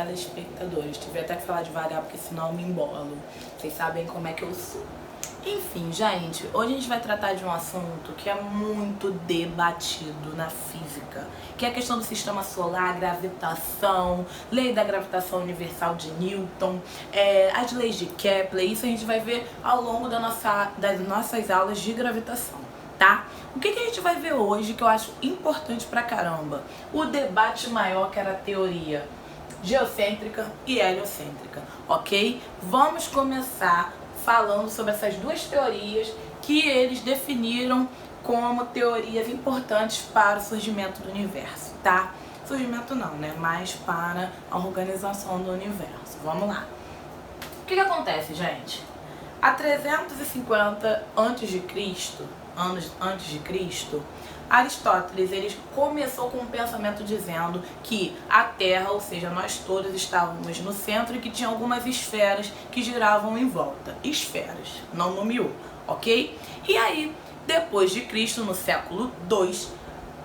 telespectadores. Tive até que falar devagar porque senão eu me embolo. Vocês sabem como é que eu sou. Enfim, gente, hoje a gente vai tratar de um assunto que é muito debatido na física, que é a questão do sistema solar, gravitação, lei da gravitação universal de Newton, as leis de Kepler. Isso a gente vai ver ao longo das nossas aulas de gravitação, tá? O que a gente vai ver hoje que eu acho importante pra caramba? O debate maior, que era a teoria geocêntrica e heliocêntrica, ok? Vamos começar falando sobre essas duas teorias que eles definiram como teorias importantes para o surgimento do universo, tá? Surgimento não, né? Mas para a organização do universo. Vamos lá. O que acontece, gente? Há 350 anos antes de Cristo, Aristóteles ele começou com um pensamento dizendo que a Terra, ou seja, nós todos estávamos no centro e que tinha algumas esferas que giravam em volta. Esferas, não nomeou, ok? E aí, depois de Cristo, no século II,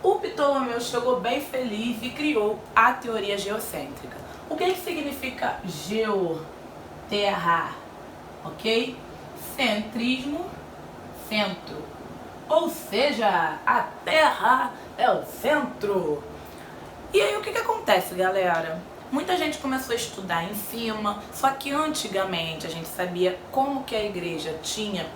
o Ptolomeu chegou bem feliz e criou a teoria geocêntrica. O que significa Terra, ok? Centrismo, centro. Ou seja, a Terra é o centro. E aí o que acontece, galera? Muita gente começou a estudar em cima, só que antigamente a gente sabia como que a igreja tinha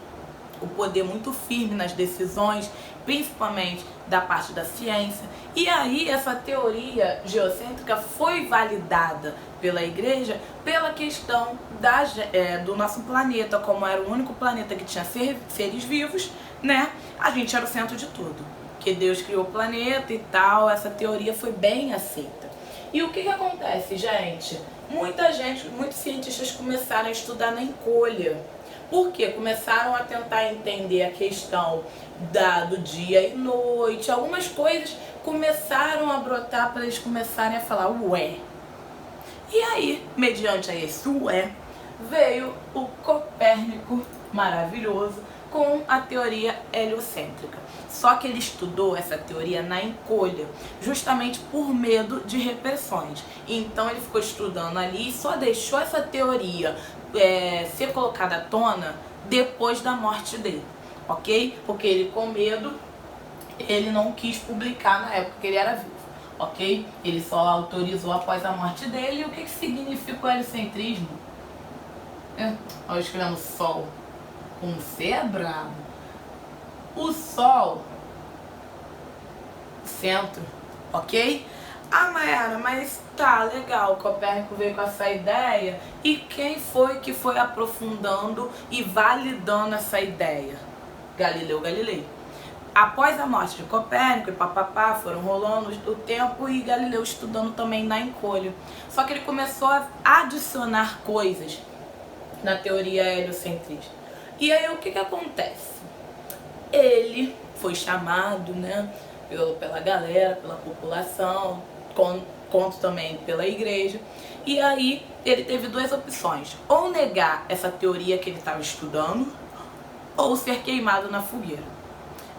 o poder muito firme nas decisões, principalmente da parte da ciência. E aí essa teoria geocêntrica foi validada pela igreja pela questão do nosso planeta, como era o único planeta que tinha seres vivos, né? A gente era o centro de tudo. Que Deus criou o planeta e tal, essa teoria foi bem aceita. E o que acontece, gente? Muitos cientistas começaram a estudar na encolha. Por quê? Começaram a tentar entender a questão do dia e noite. Algumas coisas começaram a brotar para eles começarem a falar ué. E aí, mediante a esse ué, veio o Copérnico maravilhoso com a teoria heliocêntrica. Só que ele estudou essa teoria na encolha, justamente por medo de repressões. Então ele ficou estudando ali e só deixou essa teoria ser colocada à tona depois da morte dele, ok? Porque ele, com medo, ele não quis publicar na época que ele era vivo, ok? Ele só autorizou após a morte dele. E o que significa o heliocentrismo? Olha, escrevendo Sol com C é brabo. O Sol, centro, ok? Ah, Mayara, mas tá legal, o Copérnico veio com essa ideia. E quem foi que foi aprofundando e validando essa ideia? Galileu Galilei. Após a morte de Copérnico e papapá, foram rolando o tempo e Galileu estudando também na encolha. Só que ele começou a adicionar coisas na teoria heliocentrista. E aí o que acontece? Ele foi chamado, né, pela galera, pela população, conto também pela igreja. E aí ele teve duas opções: ou negar essa teoria que ele estava estudando, ou ser queimado na fogueira.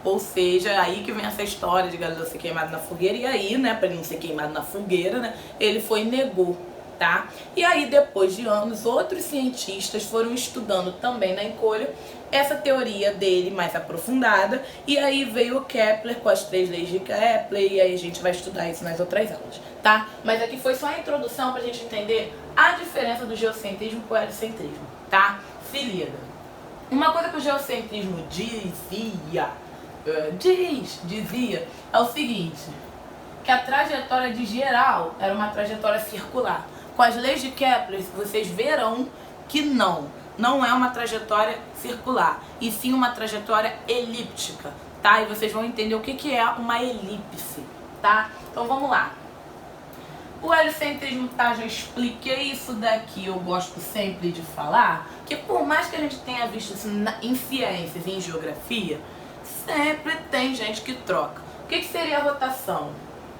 Ou seja, aí que vem essa história de Galileu ser queimado na fogueira. E aí, né, para ele não ser queimado na fogueira, né, ele foi e negou, tá? E aí, depois de anos, outros cientistas foram estudando também na encolha essa teoria dele mais aprofundada. E aí veio o Kepler com as 3 leis de Kepler. E aí a gente vai estudar isso nas outras aulas, tá? Mas aqui foi só a introdução pra gente entender a diferença do geocentrismo com o heliocentrismo, tá? Se liga. Uma coisa que o geocentrismo dizia é o seguinte: que a trajetória de geral era uma trajetória circular. Com as leis de Kepler, vocês verão que não é uma trajetória circular, e sim uma trajetória elíptica, tá? E vocês vão entender o que é uma elipse, tá? Então vamos lá. O heliocentrismo, tá? Já expliquei isso daqui, eu gosto sempre de falar, que por mais que a gente tenha visto isso em ciências e em geografia, sempre tem gente que troca. O que seria a rotação?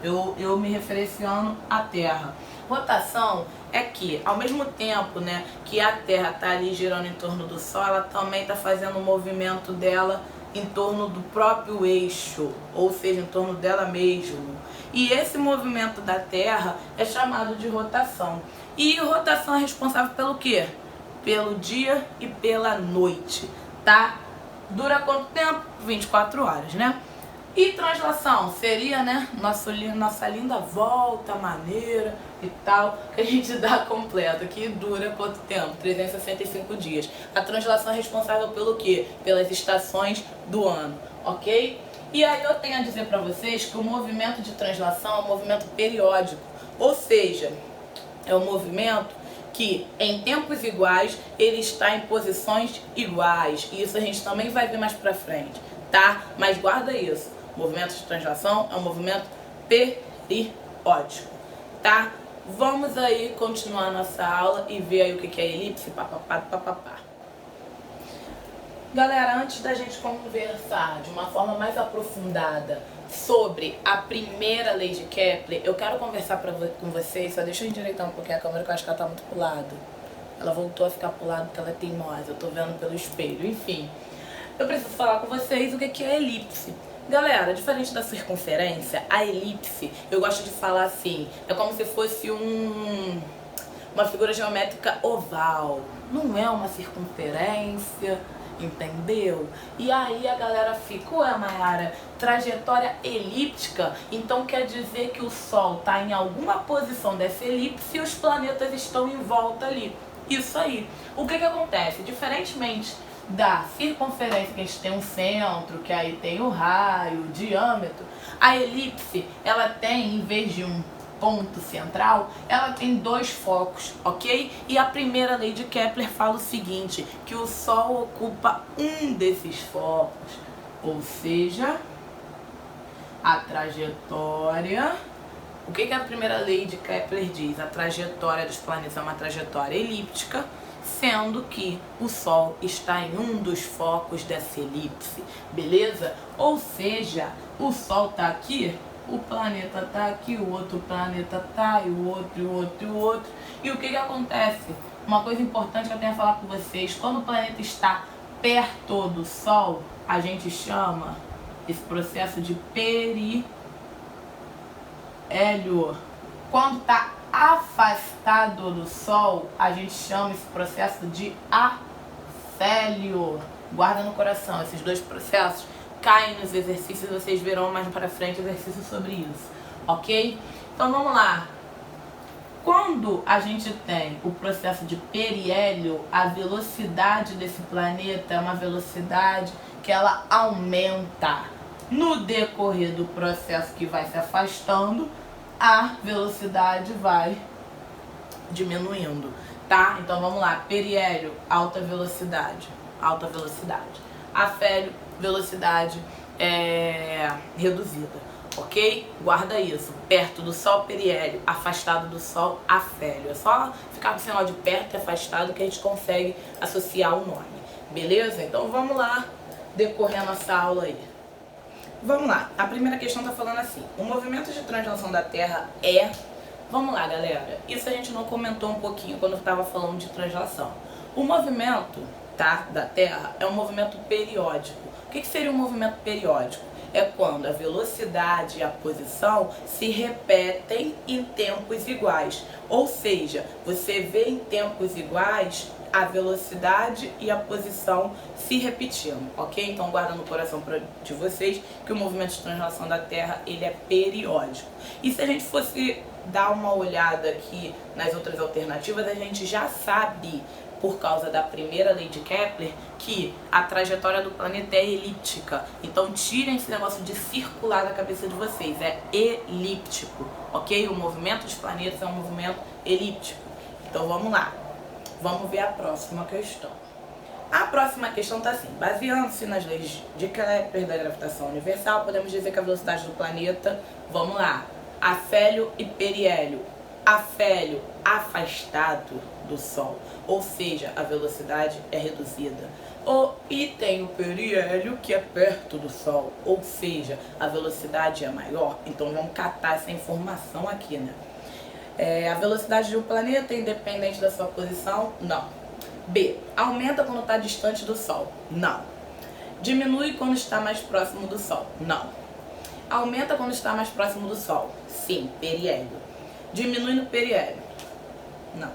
Eu me referenciando à Terra. Rotação é que, ao mesmo tempo, né, que a Terra está ali girando em torno do Sol, ela também está fazendo o movimento dela em torno do próprio eixo, ou seja, em torno dela mesmo. E esse movimento da Terra é chamado de rotação. E rotação é responsável pelo quê? Pelo dia e pela noite, tá? Dura quanto tempo? 24 horas, né? E translação seria, né, nossa linda volta maneira e tal, que a gente dá completa, que dura quanto tempo? 365 dias. A translação é responsável pelo quê? Pelas estações do ano, ok? E aí eu tenho a dizer para vocês que o movimento de translação é um movimento periódico, ou seja, é um movimento que em tempos iguais ele está em posições iguais. E isso a gente também vai ver mais pra frente, tá? Mas guarda isso. O movimento de translação é um movimento periódico, tá? Vamos aí continuar nossa aula e ver aí o que é elipse, papapá. Galera, antes da gente conversar de uma forma mais aprofundada sobre a primeira lei de Kepler, eu quero conversar com vocês, só deixa eu endireitar um pouquinho a câmera que eu acho que ela tá muito pro lado. Ela voltou a ficar pro lado porque ela é teimosa, eu tô vendo pelo espelho, enfim. Eu preciso falar com vocês o que é elipse. Galera, diferente da circunferência, a elipse, eu gosto de falar assim, é como se fosse uma figura geométrica oval. Não é uma circunferência, entendeu? E aí a galera fica, ué, Mayara, trajetória elíptica, então quer dizer que o Sol está em alguma posição dessa elipse e os planetas estão em volta ali. Isso aí. O que acontece? Diferentemente da circunferência, que a gente tem um centro, que aí tem o raio, o diâmetro, a elipse, ela tem, em vez de um ponto central, ela tem dois focos, ok? E a primeira lei de Kepler fala o seguinte, que o Sol ocupa um desses focos, ou seja, a trajetória... O que a primeira lei de Kepler diz? A trajetória dos planetas é uma trajetória elíptica, sendo que o Sol está em um dos focos dessa elipse, beleza? Ou seja, o Sol está aqui, o planeta está aqui, o outro planeta está, e o outro, e o outro, e o outro. E o que acontece? Uma coisa importante que eu tenho a falar com vocês, quando o planeta está perto do Sol, a gente chama esse processo de periélio. Quando está afastado do Sol, a gente chama esse processo de afélio. Guarda no coração, esses dois processos caem nos exercícios, vocês verão mais para frente exercícios sobre isso, ok? Então vamos lá. Quando a gente tem o processo de periélio, a velocidade desse planeta é uma velocidade que ela aumenta. No decorrer do processo que vai se afastando, a velocidade vai diminuindo, tá? Então vamos lá, periélio, alta velocidade. Afélio, velocidade reduzida, ok? Guarda isso, perto do Sol, periélio, afastado do Sol, afélio. É só ficar com o sinal de perto e afastado que a gente consegue associar o nome, beleza? Então vamos lá, decorrer a nossa aula aí. Vamos lá, a primeira questão tá falando assim, o movimento de translação da Terra é... Vamos lá, galera, isso a gente não comentou um pouquinho quando eu tava falando de translação. O movimento, tá, da Terra é um movimento periódico. O que seria um movimento periódico? É quando a velocidade e a posição se repetem em tempos iguais. Ou seja, você vê em tempos iguais a velocidade e a posição se repetindo, ok? Então guarda no coração de vocês que o movimento de translação da Terra, ele é periódico. E se a gente fosse dar uma olhada aqui nas outras alternativas, a gente já sabe, por causa da primeira lei de Kepler, que a trajetória do planeta é elíptica. Então tirem esse negócio de circular da cabeça de vocês, é elíptico, ok? O movimento dos planetas é um movimento elíptico. Então vamos lá. Vamos ver a próxima questão. A próxima questão está assim, baseando-se nas leis de Kepler da gravitação universal, podemos dizer que a velocidade do planeta, vamos lá, afélio e periélio. Afélio, afastado do Sol, ou seja, a velocidade é reduzida. E tem o periélio, que é perto do Sol, ou seja, a velocidade é maior. Então vamos catar essa informação aqui, né? A velocidade do planeta é independente da sua posição? Não. B. Aumenta quando está distante do Sol? Não. Diminui quando está mais próximo do Sol? Não. Aumenta quando está mais próximo do Sol? Sim, periélio. Diminui no periélio? Não.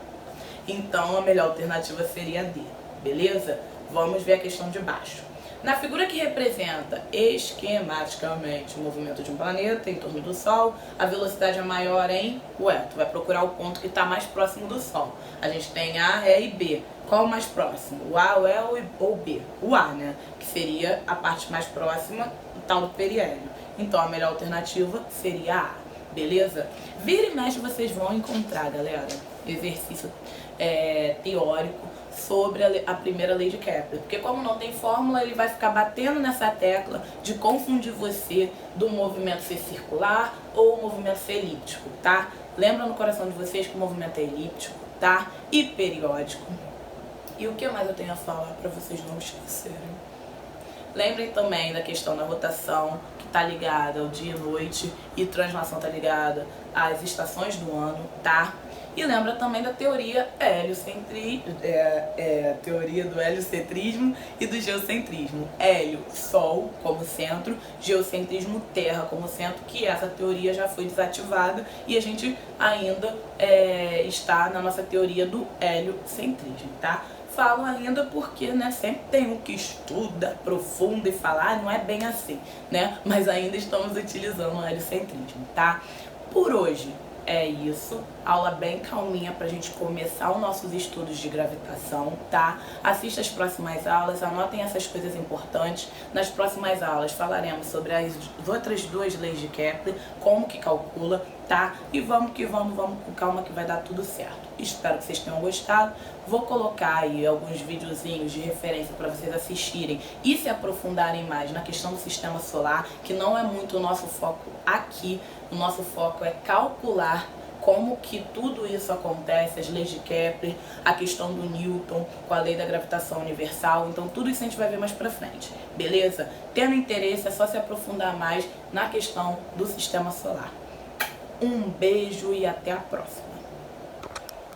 Então a melhor alternativa seria a D, beleza? Vamos ver a questão de baixo. Na figura que representa esquematicamente o movimento de um planeta em torno do Sol, a velocidade é maior em... Ué, tu vai procurar o ponto que está mais próximo do Sol. A gente tem A, E e B. Qual o mais próximo? O A, o E ou o B? O A, né? Que seria a parte mais próxima do tal do periélio. Então a melhor alternativa seria A, beleza? Vira e mexe vocês vão encontrar, galera, exercício teórico sobre a primeira lei de Kepler, porque como não tem fórmula, ele vai ficar batendo nessa tecla de confundir você do movimento ser circular ou o movimento ser elíptico, tá? Lembra no coração de vocês que o movimento é elíptico, tá? E periódico. E o que mais eu tenho a falar para vocês não esquecerem? Lembrem também da questão da rotação, que está ligada ao dia e noite, e translação está ligada às estações do ano, tá? E lembra também da teoria teoria do heliocentrismo e do geocentrismo. Hélio, Sol como centro, geocentrismo, Terra como centro, que essa teoria já foi desativada e a gente ainda está na nossa teoria do heliocentrismo, tá? Falo ainda porque, né, sempre tem um que estuda, aprofunda e fala, não é bem assim, né? Mas ainda estamos utilizando o heliocentrismo, tá? Por hoje é isso, aula bem calminha pra gente começar os nossos estudos de gravitação, tá? Assista as próximas aulas, anotem essas coisas importantes. Nas próximas aulas falaremos sobre as outras duas leis de Kepler, como que calcula, tá? E vamos que vamos com calma que vai dar tudo certo. Espero que vocês tenham gostado. Vou colocar aí alguns videozinhos de referência para vocês assistirem e se aprofundarem mais na questão do sistema solar, que não é muito o nosso foco aqui. O nosso foco é calcular como que tudo isso acontece, as leis de Kepler, a questão do Newton com a lei da gravitação universal. Então tudo isso a gente vai ver mais pra frente, beleza? Tendo interesse é só se aprofundar mais na questão do sistema solar. Um beijo e até a próxima.